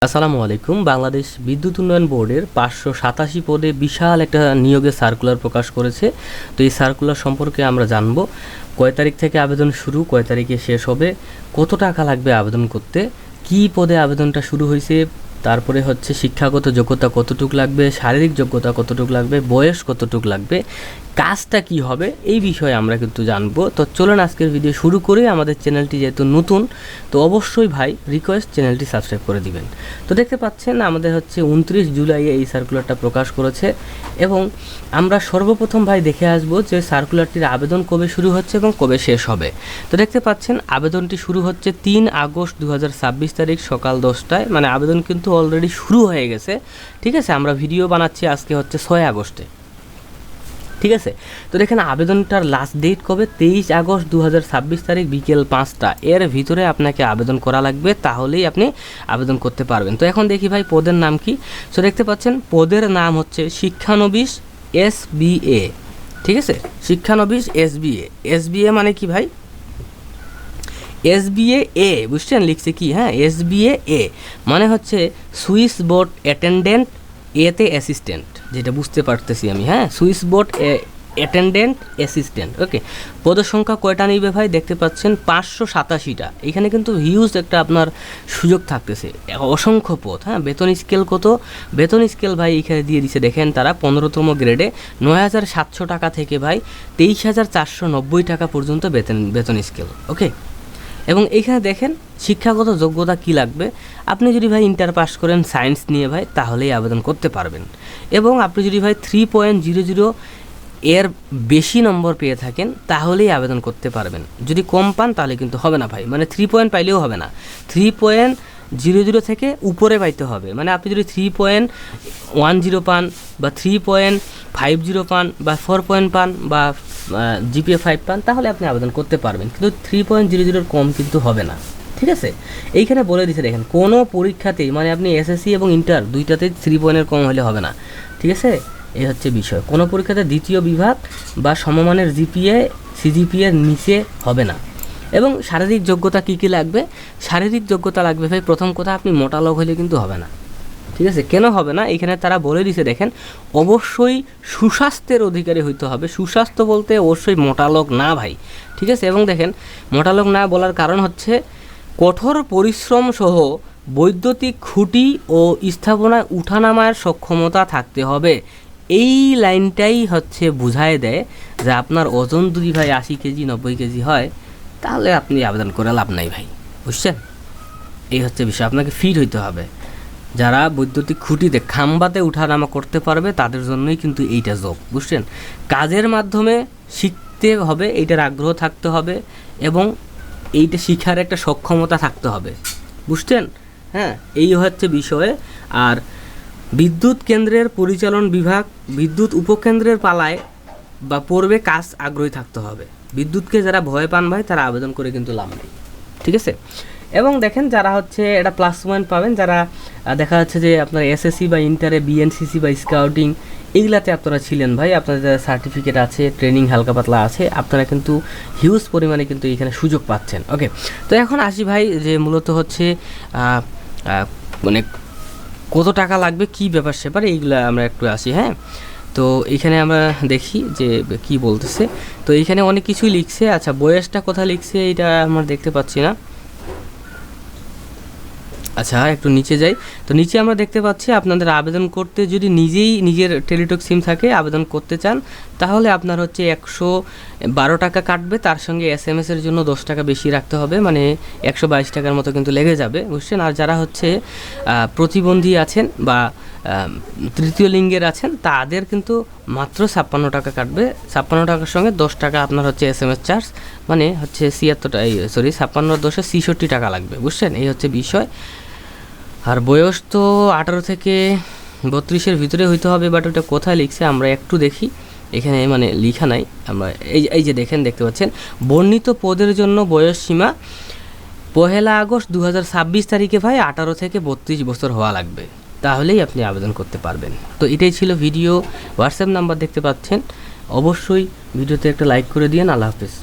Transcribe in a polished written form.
আসসালামু আলাইকুম। বাংলাদেশ বিদ্যুৎ উন্নয়ন বোর্ডের 587 পদে বিশাল একটা নিয়োগের সার্কুলার প্রকাশ করেছে। তো এই সার্কুলার সম্পর্কে আমরা জানব, কয় তারিখ থেকে আবেদন শুরু, কয় তারিখে শেষ হবে, কত টাকা লাগবে আবেদন করতে, কি পদে আবেদনটা শুরু হয়েছে, তারপরে হচ্ছে শিক্ষাগত যোগ্যতা কতটুক লাগবে, শারীরিক যোগ্যতা কতটুক লাগবে, বয়স কতটুক লাগবে, কাজটা কি হবে, এই বিষয়ে আমরা কিন্তু জানবো। তো চলুন আজকের ভিডিও শুরু করে। আমাদের চ্যানেলটি যেহেতু নতুন, তো অবশ্যই ভাই রিকোয়েস্ট চ্যানেলটি সাবস্ক্রাইব করে দিবেন। তো দেখতে পাচ্ছেন আমাদের হচ্ছে 29 জুলাই এই সার্কুলারটা প্রকাশ করেছে, এবং আমরা সর্বপ্রথম ভাই দেখে আসবো যে সার্কুলারটির আবেদন কবে শুরু হচ্ছে এবং কবে শেষ হবে। তো দেখতে পাচ্ছেন আবেদনটি শুরু হচ্ছে 3 আগস্ট 2026 তারিখ সকাল 10টায়, মানে আবেদন কিন্তু অলরেডি শুরু হয়ে গেছে। ঠিক আছে, আমরা ভিডিও বানাচ্ছি আজকে হচ্ছে 6 আগস্টে। ঠিক আছে, তো দেখেন আবেদনটার লাস্ট ডেট কবে, 23 আগস্ট 2026 তারিখ বিকেল 5টা। এর ভিতরে আপনাকে আবেদন করা লাগবে, তাহলেই আপনি আবেদন করতে পারবেন। তো এখন দেখি ভাই পদের নাম কি। সো দেখতে পাচ্ছেন পদের নাম হচ্ছে শিক্ষানবিশ SBA। ঠিক আছে, শিক্ষানবিশ SBA। SBA মানে কি ভাই? SBA A, বুঝছেন লিখছে কি? হ্যাঁ, SBA A মানে হচ্ছে সুইচ বোর্ড অ্যাটেন্ডেন্ট, এতে অ্যাসিস্ট্যান্ট, যেটা বুঝতে পারতেছি আমি। হ্যাঁ, সুইচ বোর্ড অ্যাটেন্ডেন্ট অ্যাসিস্ট্যান্ট। ওকে, পদের সংখ্যা কয়টা নিবে ভাই? দেখতে পাচ্ছেন 587টা। এখানে কিন্তু হিউজ একটা আপনার সুযোগ থাকতেছে, অসংখ্য পদ। হ্যাঁ, বেতন স্কেল কত? বেতন স্কেল ভাই এখানে দিয়ে দিছে, দেখেন তারা 15তম গ্রেডে 9,700 টাকা থেকে ভাই 23,490 টাকা পর্যন্ত বেতন স্কেল। ওকে, এবং এইখানে দেখেন শিক্ষাগত যোগ্যতা কি লাগবে। আপনি যদি ভাই ইন্টার পাস করেন সায়েন্স নিয়ে ভাই, তাহলেই আবেদন করতে পারবেন। এবং আপনি যদি ভাই 3.00 এর বেশি নম্বর পেয়ে থাকেন, তাহলেই আবেদন করতে পারবেন। যদি কম পান তাহলে কিন্তু হবে না ভাই, মানে 3 পয়েন্ট পাইলেও হবে না, 3.00 থেকে উপরে পাইতে হবে। মানে আপনি যদি 3.10 পান বা 3.50 পান বা 4 পয়েন্ট পান বা GPA 5 পান, তাহলে আপনি আবেদন করতে পারবেন, কিন্তু 3.00 কম কিন্তু হবে না। ঠিক আছে, এইখানে বলে দিচ্ছে দেখেন, কোনো পরীক্ষাতেই মানে আপনি SSC এবং ইন্টার দুইটাতে 3 পয়েন্টের কম হলে হবে না। ঠিক আছে, এই হচ্ছে বিষয়। কোনো পরীক্ষাতে দ্বিতীয় বিভাগ বা সমমানের GPA CGPA এর নিচে হবে না। এবং শারীরিক যোগ্যতা কী কী লাগবে? শারীরিক যোগ্যতা লাগবে ভাই, প্রথম কথা আপনি মোটা লোক হলে কিন্তু হবে না। ঠিক আছে, কেন হবে না? এখানে তারা বলে দিছে দেখেন, অবশ্যই সুস্বাস্থ্যের অধিকারী হইতে হবে। সুস্বাস্থ্য বলতে অবশ্যই মোটা লোক না ভাই। ঠিক আছে, এবং দেখেন মোটা লোক না বলার কারণ হচ্ছে কঠোর পরিশ্রম সহ বৈদ্যুতিক খুঁটি ও স্থাপনায় উঠানামার সক্ষমতা থাকতে হবে। এই লাইনটাই হচ্ছে বুঝায় দেয় যে আপনার ওজন যদি ভাই 80 কেজি 90 কেজি হয়, তাহলে আপনি আবেদন করে লাভ নাই ভাই, বুঝছেন? এই হচ্ছে বিষয়, আপনাকে ফিট হইতে হবে। যারা বৈদ্যুতিক খুঁটিতে খাম্বাতে উঠানামা করতে পারবে তাদের জন্যই কিন্তু এইটা জব, বুঝছেন? কাজের মাধ্যমে শিখতে হবে, এইটার আগ্রহ থাকতে হবে, এবং এইটা শিখার একটা সক্ষমতা থাকতে হবে, বুঝছেন? হ্যাঁ, এই হচ্ছে বিষয়। আর বিদ্যুৎ কেন্দ্রের পরিচালন বিভাগ, বিদ্যুৎ উপকেন্দ্রের পালায় বা পূর্বে কাজ আগ্রহী থাকতে হবে। বিদ্যুৎকে যারা ভয় পান ভাই, তারা আবেদন করে কিন্তু লাভ নেই। ঠিক আছে, এবং দেখেন যারা হচ্ছে এটা +1 পাবেন, যারা দেখা যাচ্ছে যে আপনার SSC বা ইন্টারে BNCC বা স্কাউটিং এইগুলাতে আপনারা ছিলেন ভাই, আপনাদের সার্টিফিকেট আছে, ট্রেনিং হালকা পাতলা আছে, আপনারা কিন্তু হিউজ পরিমাণে কিন্তু এখানে সুযোগ পাচ্ছেন। ওকে, তো এখন আসি ভাই যে মূলত হচ্ছে মানে কত টাকা লাগবে, কি ব্যাপার স্যাপার, এইগুলো আমরা একটু আসি। হ্যাঁ, তো এখানে আমরা দেখি যে কি বলতেছে। তো এইখানে অনেক কিছুই লিখছে। আচ্ছা, বয়সটা কোথায় লিখছে এটা আমরা দেখতে পাচ্ছি না। আচ্ছা, একটু নিচে যাই। তো নিচে আমরা দেখতে পাচ্ছি আপনাদের আবেদন করতে যদি নিজেই নিজের টেলিটক সিম থাকে আবেদন করতে চান, তাহলে আপনার হচ্ছে 112 টাকা কাটবে, তার সঙ্গে SMS এর জন্য 10 টাকা বেশি রাখতে হবে, মানে 122 টাকার মতো কিন্তু লেগে যাবে, বুঝছেন? আর যারা হচ্ছে প্রতিবন্ধী আছেন বা তৃতীয় লিঙ্গের আছেন, তাদের কিন্তু মাত্র 56 টাকা কাটবে। 56 টাকার সঙ্গে 10 টাকা আপনার হচ্ছে SMS চার্জ, মানে হচ্ছে 56 টাকা লাগবে, বুঝছেন? এই হচ্ছে বিষয়। আর বয়স তো 18 থেকে 32-এর ভিতরে হইতে হবে, বাট ওটা কোথায় লিখছে আমরা একটু দেখি। এখানে মানে লেখা নাই, আমরা এই যে দেখতে পাচ্ছেন বর্ণিত পদের জন্য বয়স সীমা 1 আগস্ট 2026 তারিখে ভাই 18 থেকে 32 বছর হওয়া লাগবে, তাহলেই আপনি আবেদন করতে পারবেন। তো এটাই ছিল ভিডিও। হোয়াটসঅ্যাপ নাম্বার দেখতে পাচ্ছেন, অবশ্যই ভিডিওতে একটা লাইক করে দিন। আল্লাহ হাফেজ।